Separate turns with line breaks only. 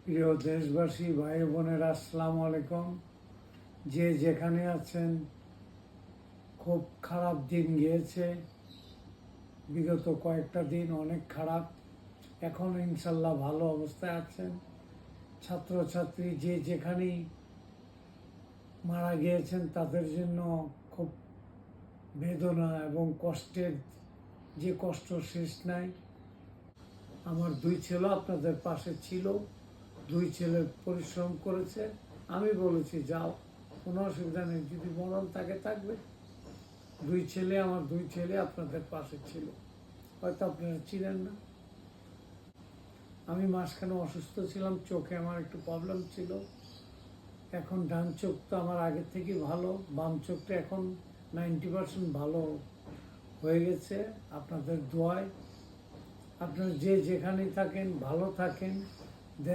প্রিয় দেশবাসী, ভাই বোনেরা, আসসালামু আলাইকুম। যে যেখানে আছেন, খুব খারাপ দিন গিয়েছে। বিগত কয়েকটা দিন অনেক খারাপ। এখন ইনশাল্লাহ ভালো অবস্থায় আছেন। ছাত্রছাত্রী যে যেখানেই মারা গিয়েছেন তাদের জন্য খুব বেদনা এবং কষ্টের, যে কষ্ট শেষ নাই। আমার দুই ছেলে আপনাদের পাশে ছিল, দুই ছেলে পরিশ্রম করেছে। আমি বলেছি যাও, কোনো অসুবিধা নেই, যদি মরণ থাকে থাকবে। আমার দুই ছেলে আপনাদের পাশে ছিল, হয়তো আপনারা ছিলেন না। আমি মাঝখানে অসুস্থ ছিলাম, চোখে আমার একটু প্রবলেম ছিল। এখন ডান চোখ তো আমার আগের থেকে ভালো, বাম চোখটা এখন 90% ভালো হয়ে গেছে আপনাদের দোয়ায়। আপনারা যে যেখানেই থাকেন ভালো থাকেন। দেশ